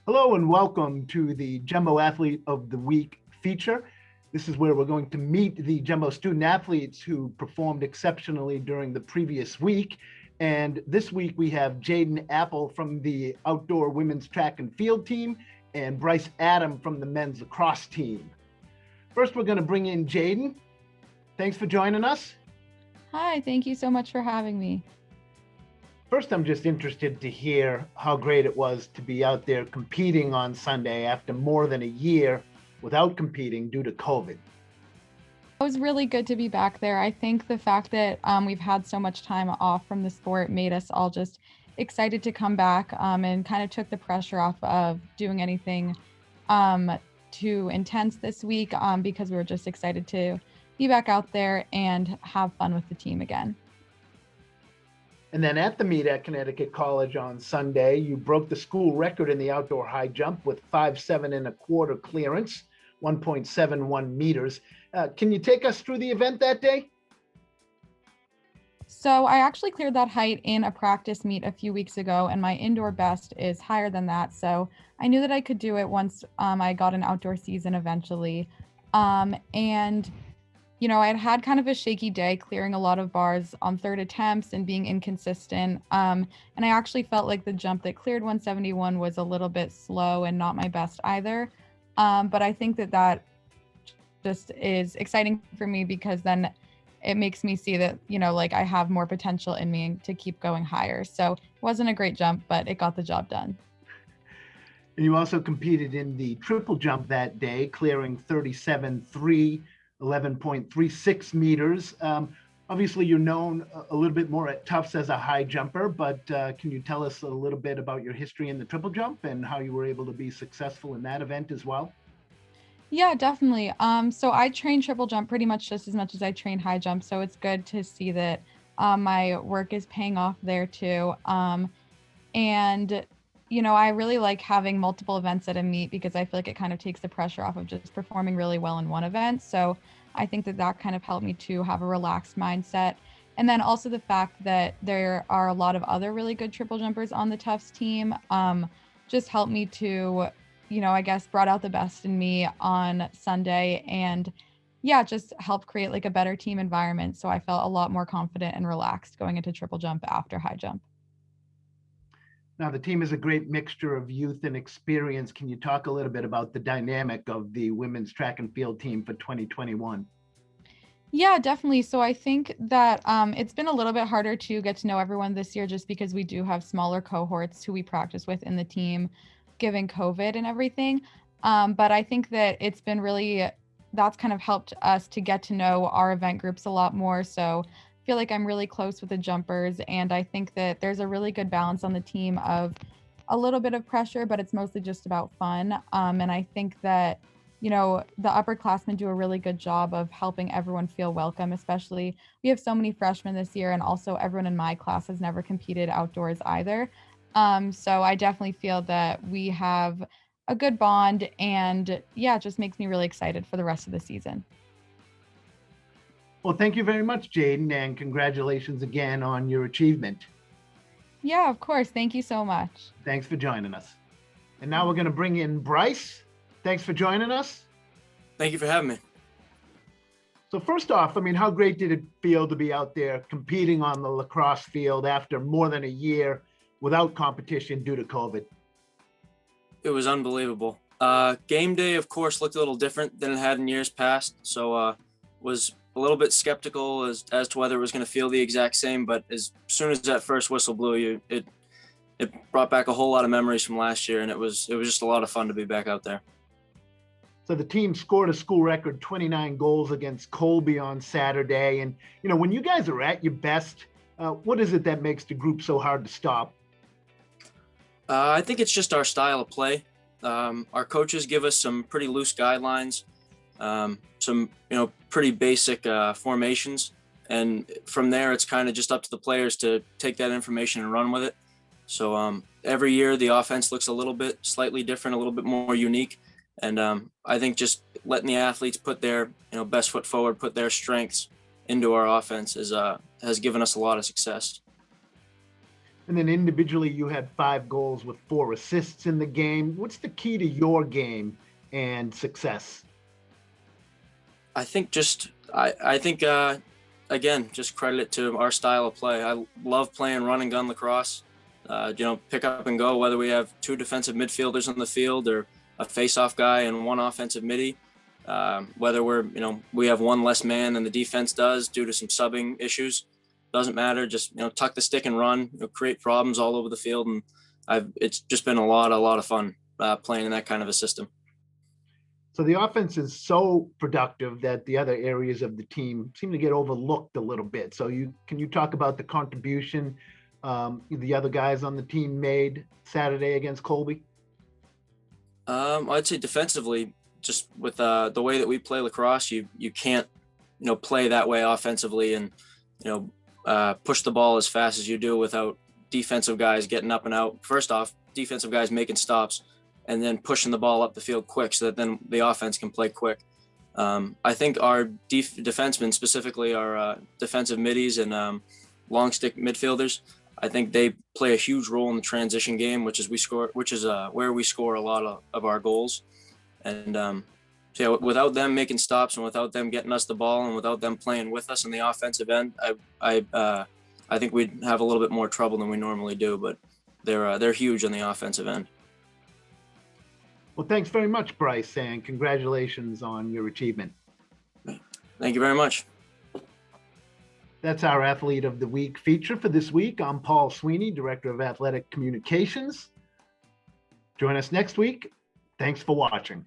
Hello and welcome to the Jumbo Athlete of the Week feature. This is where we're going to meet the Jumbo student athletes who performed exceptionally during the previous week. And this week we have Jaidyn Appel from the outdoor women's track and field team and Bryce Adam from the men's lacrosse team. First, we're going to bring in Jaidyn. Thanks for joining us. Hi, thank you so much for having me. First, I'm just interested to hear how great it was to be out there competing on Sunday after more than a year without competing due to COVID. It was really good to be back there. I think the fact that we've had so much time off from the sport made us all just excited to come back and kind of took the pressure off of doing anything too intense this week because we were just excited to be back out there and have fun with the team again. And then at the meet at Connecticut College on Sunday, you broke the school record in the outdoor high jump with 5.7 1/4 clearance, 1.71 meters. Can you take us through the event that day? So I actually cleared that height in a practice meet a few weeks ago, and my indoor best is higher than that. So I knew that I could do it once I got an outdoor season eventually. And I had kind of a shaky day clearing a lot of bars on third attempts and being inconsistent. And I actually felt like the jump that cleared 171 was a little bit slow and not my best either. But I think that just is exciting for me because then it makes me see that, I have more potential in me to keep going higher. So it wasn't a great jump, but it got the job done. And you also competed in the triple jump that day, clearing 37.3. 11.36 meters. Obviously, you're known a little bit more at Tufts as a high jumper, but can you tell us a little bit about your history in the triple jump and how you were able to be successful in that event as well? Yeah, definitely. So I train triple jump pretty much just as much as I train high jump. So it's good to see that my work is paying off there too. And I really like having multiple events at a meet because I feel like it kind of takes the pressure off of just performing really well in one event. So I think that kind of helped me to have a relaxed mindset. And then also the fact that there are a lot of other really good triple jumpers on the Tufts team just helped me to, I guess brought out the best in me on Sunday and just helped create like a better team environment. So I felt a lot more confident and relaxed going into triple jump after high jump. Now, the team is a great mixture of youth and experience. Can you talk a little bit about the dynamic of the women's track and field team for 2021? Yeah, definitely. So I think that it's been a little bit harder to get to know everyone this year just because we do have smaller cohorts who we practice with in the team, given COVID and everything. But I think that it's been that's kind of helped us to get to know our event groups a lot more. So feel like I'm really close with the jumpers, and I think that there's a really good balance on the team of a little bit of pressure, but it's mostly just about fun. And I think that, the upperclassmen do a really good job of helping everyone feel welcome, especially we have so many freshmen this year, and also everyone in my class has never competed outdoors either. So I definitely feel that we have a good bond, and it just makes me really excited for the rest of the season. Well, thank you very much, Jaidyn, and congratulations again on your achievement. Yeah, of course. Thank you so much. Thanks for joining us. And now we're going to bring in Bryce. Thanks for joining us. Thank you for having me. So first off, how great did it feel to be out there competing on the lacrosse field after more than a year without competition due to COVID? It was unbelievable. Game day, of course, looked a little different than it had in years past. So was a little bit skeptical as to whether it was going to feel the exact same, but as soon as that first whistle blew, it brought back a whole lot of memories from last year, and it was just a lot of fun to be back out there. So the team scored a school record 29 goals against Colby on Saturday, and when you guys are at your best, what is it that makes the group so hard to stop? I think it's just our style of play. Our coaches give us some pretty loose guidelines. Some pretty basic formations, and from there it's kind of just up to the players to take that information and run with it. So every year the offense looks a little bit slightly different, a little bit more unique, and I think just letting the athletes put their best foot forward, put their strengths into our offense has given us a lot of success. And then individually, you had 5 goals with 4 assists in the game. What's the key to your game and success? I think again, just credit it to our style of play. I love playing run and gun lacrosse. Pick up and go, whether we have 2 defensive midfielders on the field or a face-off guy and 1 offensive midi. Whether we have 1 less man than the defense does due to some subbing issues, doesn't matter. Just tuck the stick and run. Create problems all over the field, and it's just been a lot of fun playing in that kind of a system. So the offense is so productive that the other areas of the team seem to get overlooked a little bit. So can you talk about the contribution the other guys on the team made Saturday against Colby? I'd say defensively, just with the way that we play lacrosse, you can't play that way offensively and push the ball as fast as you do without defensive guys getting up and out. First off, defensive guys making stops and then pushing the ball up the field quick so that then the offense can play quick. I think our defensemen, specifically our defensive middies and long stick midfielders, I think they play a huge role in the transition game, which is where we score a lot of our goals. And without them making stops and without them getting us the ball and without them playing with us in the offensive end, I think we'd have a little bit more trouble than we normally do. But they're huge on the offensive end. Well, thanks very much, Bryce, and congratulations on your achievement. Thank you very much. That's our Athlete of the Week feature for this week. I'm Paul Sweeney, Director of Athletic Communications. Join us next week. Thanks for watching.